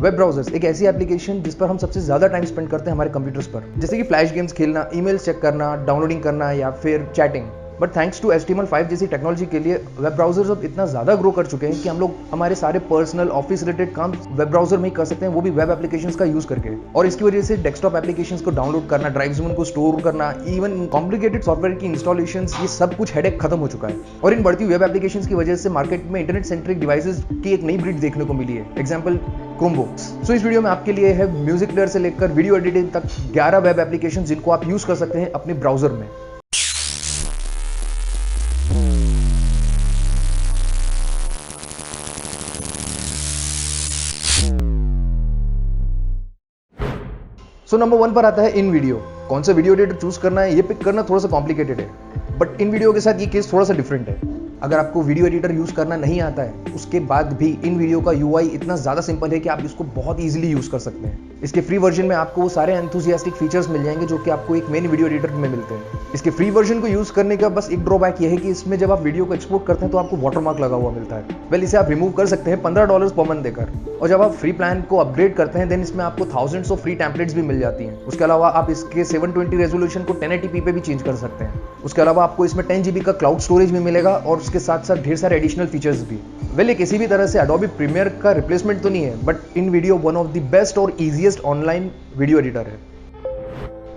Web browsers एक ऐसी application जिस पर हम सबसे ज्यादा टाइम स्पेंड करते हैं हमारे कंप्यूटर्स पर, जैसे कि फ्लैश गेम्स खेलना, ईमेल्स चेक करना, डाउनलोडिंग करना या फिर chatting. But thanks to HTML5 जैसी टेक्नोलॉजी के लिए वेब ब्राउजर्स अब इतना ज्यादा ग्रो कर चुके हैं कि हम लोग हमारे सारे पर्सनल ऑफिस रिलेटेड काम वेब ब्राउजर में ही कर सकते हैं, वो भी वेब एप्लीकेशंस का यूज करके। और इसकी वजह से डेस्कटॉप एप्लीकेशंस को डाउनलोड करना, ड्राइव्स में उनको स्टोर करना, इवन कॉम्प्लिकेटेड सॉफ्टवेयर की इंस्टॉलेशंस, ये सब कुछ हेडेक खत्म हो चुका है। और इन बढ़ती वेब एप्लीकेशंस की वजह से मार्केट में इंटरनेट सेंट्रिक डिवाइसेस की एक नई ब्रीड देखने को मिली है। Example Chromebooks. सो इस वीडियो में आपके लिए है म्यूजिक प्लेयर से लेकर वीडियो एडिटिंग तक 11 वेब एप्लीकेशन जिनको आप यूज कर सकते हैं अपने ब्राउजर में। सो नंबर 1 पर आता है इन वीडियो। कौन सा वीडियो एडिटर चूज करना है ये पिक करना थोड़ा सा कॉम्प्लिकेटेड है, बट इन वीडियो के साथ ये केस थोड़ा सा डिफरेंट है। अगर आपको वीडियो एडिटर यूज करना नहीं आता है उसके बाद भी इन वीडियो का UI इतना ज्यादा सिंपल है कि आप इसको बहुत इजीली यूज कर सकते हैं। इसके फ्री वर्जन में आपको वो सारे एंथुसियास्टिक फीचर्स मिल जाएंगे जो कि आपको एक मेन वीडियो एडिटर में मिलते हैं। इसके फ्री वर्जन को यूज करने का बस एक ड्रॉबैक ये है कि इसमें जब आप वीडियो को एक्सपोर्ट करते हैं तो आपको वाटरमार्क लगा हुआ मिलता है। वेल इसे आप रिमूव कर सकते हैं $15 पर मंथ देकर, और जब आप फ्री प्लान को अपग्रेड करते हैं देन इसमें आपको थाउजेंड्स ऑफ फ्री टेम्पलेट्स भी मिल जाती हैं। उसके अलावा आप इसके 720 रेजोल्यूशन को 1080p पे भी चेंज कर सकते हैं। उसके अलावा आपको इसमें 10 GB का क्लाउड स्टोरेज भी मिलेगा और उसके साथ साथ ढेर सारे एडिशनल फीचर्स भी। वेल ये किसी भी तरह से एडोबी प्रीमियर का रिप्लेसमेंट तो नहीं है, but in video one of the best और इजीएस्ट ऑनलाइन वीडियो एडिटर है।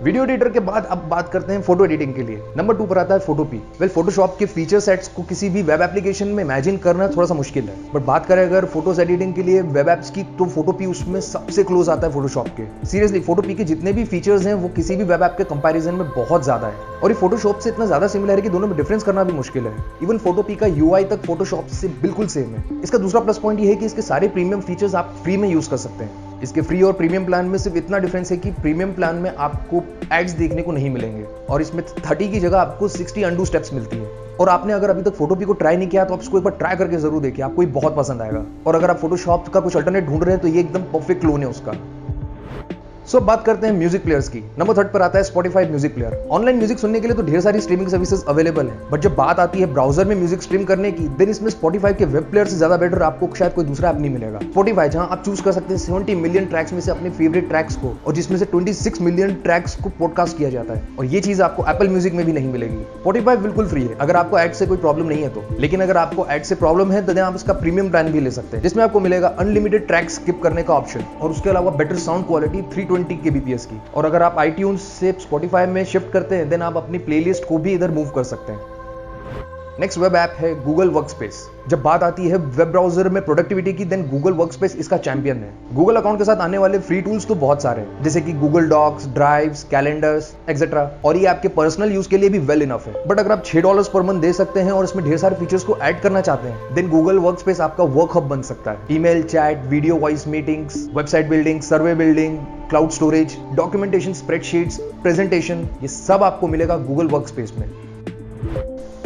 वीडियो एडिटर के बाद अब बात करते हैं फोटो एडिटिंग के लिए। नंबर 2 पर आता है फोटोपी। वेल फोटोशॉप के फीचर सेट्स को किसी भी वेब एप्लीकेशन में इमेजिन करना थोड़ा सा मुश्किल है, बट बात करें अगर फोटोज एडिटिंग के लिए वेब एप्स की तो फोटोपी उसमें सबसे क्लोज आता है फोटोशॉप के। सीरियसली फोटोपी के जितने भी फीचर्स हैं वो किसी भी वेब ऐप के कंपैरिजन में बहुत ज्यादा है, और ये फोटोशॉप से इतना ज्यादा सिमिलर है कि दोनों में डिफरेंस करना भी मुश्किल है। इवन फोटोपी का UI तक फोटोशॉप से बिल्कुल सेम है। इसका दूसरा प्लस पॉइंट ये है कि इसके सारे प्रीमियम फीचर्स आप फ्री में यूज कर सकते हैं। इसके फ्री और प्रीमियम प्लान में सिर्फ इतना डिफरेंस है कि प्रीमियम प्लान में आपको एड्स देखने को नहीं मिलेंगे और इसमें 30 की जगह आपको 60 अनडू स्टेप्स मिलती है। और आपने अगर अभी तक फोटोपी को ट्राई नहीं किया तो आप इसको एक बार ट्राई करके जरूर देखिए, आपको ये बहुत पसंद आएगा। और अगर आप फोटोशॉप का कुछ अल्टरनेट ढूंढ रहे हैं तो ये एकदम परफेक्ट क्लोन है उसका। सो बात करते हैं म्यूजिक प्लेयर्स की। नंबर 3 पर आता है Spotify music player. Online music सुनने के लिए तो ढेर सारी स्ट्रीमिंग सर्विसेज अवेलेबल है, बट जब बात आती है ब्राउजर में म्यूजिक स्ट्रीम करने की देन इसमें स्पॉटिफाई के वेब प्लेयर से ज्यादा बेटर आपको शायद कोई दूसरा ऐप नहीं मिलेगा। स्पॉटिफाई जहां आप चूज कर सकते हैं 70 मिलियन ट्रैक्स में से अपने फेवरेट ट्रैक्स को, और जिसमें से 26 मिलियन ट्रैक्स को पॉडकास्ट किया जाता है, और ये चीज आपको एप्पल म्यूजिक में भी नहीं मिलेगी। स्पॉटिफाई बिल्कुल फ्री है अगर आपको एड से कोई प्रॉब्लम नहीं है तो, लेकिन अगर आपको एड से प्रॉब्लम है तो आप इसका प्रीमियम प्लान भी ले सकते हैं जिसमें आपको मिलेगा अनलिमिटेड ट्रैक स्किप करने का ऑप्शन, और उसके अलावा बेटर साउंड क्वालिटी 320 kbps की। और अगर आप iTunes से Spotify में शिफ्ट करते हैं देन आप अपनी प्लेलिस्ट को भी इधर मूव कर सकते हैं। नेक्स्ट वेब ऐप है गूगल वर्कस्पेस। जब बात आती है वेब ब्राउजर में प्रोडक्टिविटी की देन गूगल वर्कस्पेस इसका चैंपियन है। गूगल अकाउंट के साथ आने वाले फ्री टूल्स तो बहुत सारे हैं, जैसे कि Google docs, drives, calendars etcetera, और ये आपके पर्सनल यूज के लिए भी वेल इनफ है। बट अगर आप $6 पर मंथ दे सकते हैं और इसमें ढेर सारे फीचर्स को ऐड करना चाहते हैं देन गूगल वर्कस्पेस आपका वर्क हब बन सकता है। Email, chat, video, voice meetings, website building, survey building, cloud storage, documentation, spreadsheets, presentation, ये सब आपको मिलेगा गूगल वर्कस्पेस में।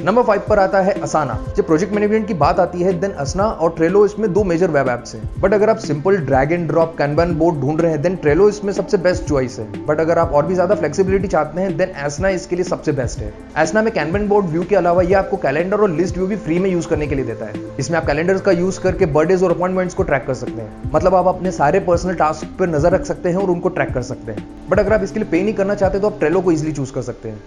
नंबर 5 पर आता है असाना। जब प्रोजेक्ट मैनेजमेंट की बात आती है देन असना और ट्रेलो इसमें 2 मेजर वेब एप्स हैं, बट अगर आप simple drag and drop kanban board ढूंढ रहे हैं देन ट्रेलो इसमें सबसे बेस्ट चॉइस है। बट अगर आप और भी ज्यादा फ्लेक्सिबिलिटी चाहते हैं देन असना इसके लिए सबसे बेस्ट है। असना में कैनबन बोर्ड व्यू के अलावा ये आपको कैलेंडर और लिस्ट व्यू भी फ्री में यूज करने के लिए देता है। इसमें आप कैलेंडर्स का यूज करके बर्थडेज और अपॉइंटमेंट्स को ट्रैक कर सकते हैं, मतलब आप अपने सारे पर्सनल टास्क पर नजर रख सकते हैं और उनको ट्रैक कर सकते हैं। बट अगर आप इसके लिए पे नहीं करना चाहते तो आप ट्रेलो को इजिली चूज कर सकते हैं।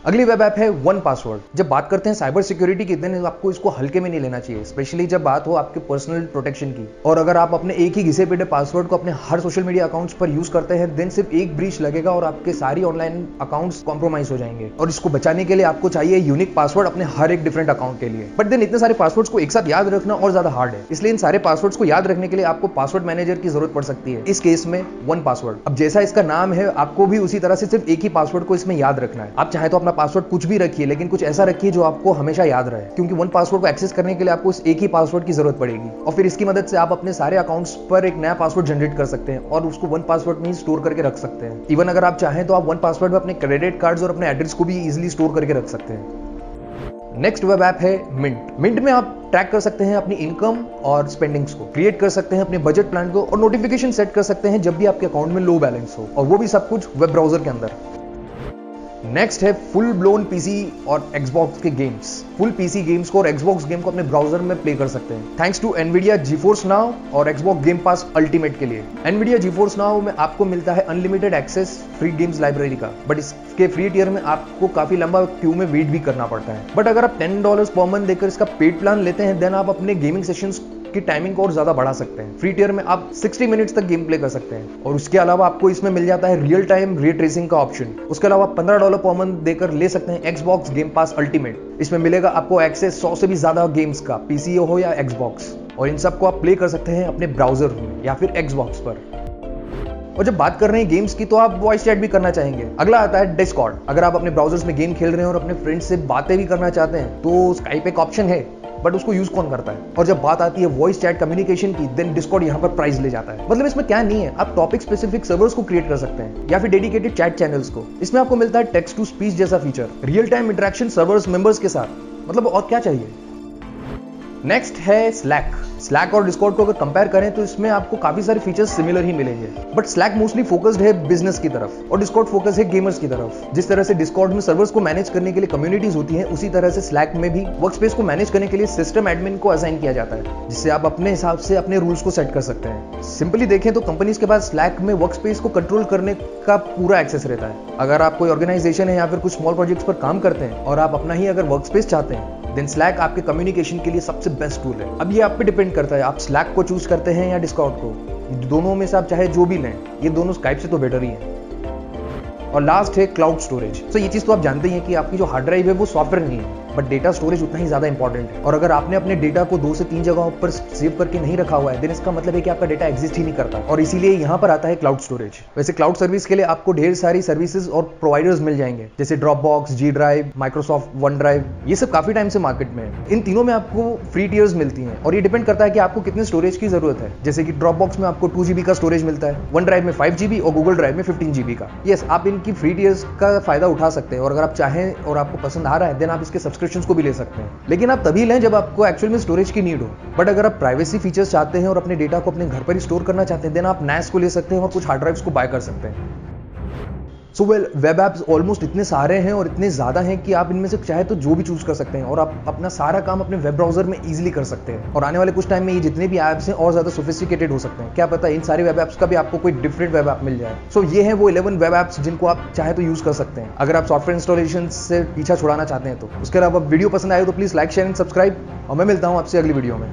अगली वेब ऐप है 1Password। जब बात करते हैं साइबर सिक्योरिटी की देन आपको इसको हल्के में नहीं लेना चाहिए, स्पेशली जब बात हो आपके पर्सनल प्रोटेक्शन की। और अगर आप अपने एक ही घिसे पिटे पासवर्ड को अपने हर सोशल मीडिया अकाउंट्स पर यूज करते हैं देन सिर्फ एक ब्रीच लगेगा और आपके सारी ऑनलाइन अकाउंट्स कॉम्प्रोमाइज हो जाएंगे। और इसको बचाने के लिए आपको चाहिए यूनिक पासवर्ड अपने हर एक डिफरेंट अकाउंट के लिए। बट देन इतने सारे पासवर्ड्स को एक साथ याद रखना और ज्यादा हार्ड है, इसलिए इन सारे पासवर्ड्स को याद रखने के लिए आपको पासवर्ड मैनेजर की जरूरत पड़ सकती है, इस केस में 1Password। अब जैसा इसका नाम है आपको भी उसी तरह से सिर्फ एक ही पासवर्ड को इसमें याद रखना है। आप चाहे तो अपना पासवर्ड कुछ भी लेकिन कुछ ऐसा रखिए जो आपको हमेशा याद रहे, क्योंकि 1Password को एक्सेस करने के लिए आपको एक ही पासवर्ड की जरूरत पड़ेगी, और फिर इसकी मदद से आप अपने सारे अकाउंट्स पर एक नया पासवर्ड जनरेट कर सकते हैं और उसको 1Password में ही स्टोर करके रख सकते हैं। इवन अगर आप चाहें तो आप 1Password में अपने क्रेडिट कार्ड्स और अपने एड्रेस को भी इजीली स्टोर करके रख सकते हैं। नेक्स्ट वेब ऐप है मिंट। मिंट में आप ट्रैक कर सकते हैं अपनी इनकम और स्पेंडिंग्स को, क्रिएट कर सकते हैं अपने बजट प्लान को, और नोटिफिकेशन सेट कर सकते हैं जब भी आपके अकाउंट में लो बैलेंस हो, और वो भी सब कुछ वेब ब्राउजर के अंदर। नेक्स्ट है फुल ब्लोन पीसी और एक्सबॉक्स के गेम्स। फुल पीसी गेम्स को और एक्सबॉक्स गेम को अपने ब्राउजर में प्ले कर सकते हैं thanks to Nvidia GeForce now और एक्सबॉक्स गेम पास अल्टीमेट के लिए। एनवीडिया जीफोर्स नाउ में आपको मिलता है unlimited access free games library का, बट इसके फ्री टियर में आपको काफी लंबा क्यू में वेट भी करना पड़ता है। बट अगर आप $10 पर मंथ देकर इसका पेड प्लान लेते हैं देन आप अपने गेमिंग सेशंस की टाइमिंग को और ज्यादा बढ़ा सकते हैं। फ्री टियर में आप 60 मिनट्स तक गेम प्ले कर सकते हैं और उसके अलावा आपको इसमें मिल जाता है रियल टाइम रे ट्रेसिंग का ऑप्शन। उसके अलावा $15 पर मंथ देकर ले सकते हैं एक्सबॉक्स गेम पास अल्टीमेट। इसमें मिलेगा आपको एक्सेस 100 से भी ज्यादा गेम्स का, पीसी हो या एक्सबॉक्स, और इन सबको आप प्ले कर सकते हैं अपने ब्राउजर में या फिर एक्सबॉक्स पर। और जब बात कर रहे हैं गेम्स की तो आप वॉइस चैट भी करना चाहेंगे। अगला आता है डिस्कॉर्ड। अगर आप अपने ब्राउजर्स में गेम खेल रहे हैं और अपने फ्रेंड्स से बातें भी करना चाहते हैं तो स्काइप एक ऑप्शन है, बट उसको यूज कौन करता है। और जब बात आती है वॉइस चैट कम्युनिकेशन की देन डिस्कॉर्ड यहाँ पर प्राइज ले जाता है। मतलब इसमें क्या नहीं है, आप टॉपिक स्पेसिफिक सर्वर्स को क्रिएट कर सकते हैं या फिर डेडिकेटेड चैट चैनल्स को। इसमें आपको मिलता है टेक्स्ट टू स्पीच जैसा feature, real time interaction servers members के साथ। मतलब और क्या चाहिए। नेक्स्ट है स्लैक और डिस्कॉर्ड को अगर कंपेयर करें तो इसमें आपको काफी सारे फीचर्स सिमिलर ही मिलेंगे, बट स्लैक मोस्टली फोकस्ड है बिजनेस की तरफ और डिस्कॉर्ड फोकस है गेमर्स की तरफ। जिस तरह से डिस्कॉर्ड में सर्वर्स को मैनेज करने के लिए कम्युनिटीज होती हैं, उसी तरह से स्लैक में भी वर्कस्पेस को मैनेज करने के लिए सिस्टम एडमिन को असाइन किया जाता है, जिससे आप अपने हिसाब से अपने रूल्स को सेट कर सकते हैं। सिंपली देखें तो कंपनीज के पास स्लैक में वर्कस्पेस को कंट्रोल करने का पूरा एक्सेस रहता है। अगर आप कोई ऑर्गेनाइजेशन है या फिर कुछ स्मॉल प्रोजेक्ट्स पर काम करते हैं और आप अपना ही अगर वर्कस्पेस चाहते हैं देन स्लैक आपके कम्युनिकेशन के लिए सबसे बेस्ट टूल है। अब ये आप पे डिपेंड करता है, आप स्लैक को चूज करते हैं या डिस्कॉर्ड को। दोनों में से आप चाहे जो भी लें, ये दोनों स्काइप से तो बेटर ही है। और लास्ट है क्लाउड स्टोरेज। तो ये चीज तो आप जानते ही हैं कि आपकी जो हार्ड ड्राइव है वो सॉफ्टवेयर नहीं है, बट डेटा स्टोरेज उतना ही ज्यादा इंपॉर्टेंट है। और अगर आपने अपने डेटा को 2 से 3 जगहों पर सेव करके नहीं रखा हुआ है देन इसका मतलब है कि आपका डेटा एग्जिस्ट ही नहीं करता, और इसीलिए यहाँ पर आता है क्लाउड स्टोरेज। वैसे क्लाउड सर्विस के लिए आपको ढेर सारी सर्विसेज और प्रोवाइडर्स मिल जाएंगे, जैसे Dropbox, G drive, Microsoft one drive, ये सब काफी टाइम से मार्केट में है। इन तीनों में आपको फ्री टियर्स मिलती हैं और ये डिपेंड करता है कि आपको कितने स्टोरेज की जरूरत है। जैसे कि ड्रॉपबॉक्स में आपको 2 GB का स्टोरेज मिलता है, वन ड्राइव में 5 GB और गूगल ड्राइव में 15 GB का। यस, आप इनकी फ्री टियर्स का फायदा उठा सकते हैं और अगर आप चाहें और आपको पसंद आ रहा है देन आप इसके सब्सक्रिप्शंस को भी ले सकते हैं, लेकिन आप तभी लें जब आपको एक्चुअल में स्टोरेज की नीड हो। बट अगर आप प्राइवेसी फीचर्स चाहते हैं और अपने डेटा को अपने घर पर ही स्टोर करना चाहते हैं देन आप NAS को ले सकते हैं और कुछ हार्ड ड्राइव्स को बाय कर सकते हैं। So well, web apps almost इतने सारे हैं और इतने ज्यादा हैं कि आप इनमें से चाहे तो जो भी चूज कर सकते हैं और आप अपना सारा काम अपने वेब ब्राउजर में इजीली कर सकते हैं। और आने वाले कुछ टाइम में ये जितने भी ऐप्स हैं और ज्यादा सोफिस्टिकेटेड हो सकते हैं। क्या पता इन सारे वेब एप्स का भी आपको कोई डिफरेंट वेब ऐप मिल जाए। सो ये है वो 11 वेब एप्स जिनको आप चाहे तो यूज कर सकते हैं अगर आप सॉफ्टवेयर इंस्टॉलेशन से पीछा छुड़ाना चाहते हैं तो। उसके अलावा वीडियो पसंद आए तो please like, share and subscribe, और मैं मिलता हूं आपसे अगली वीडियो में।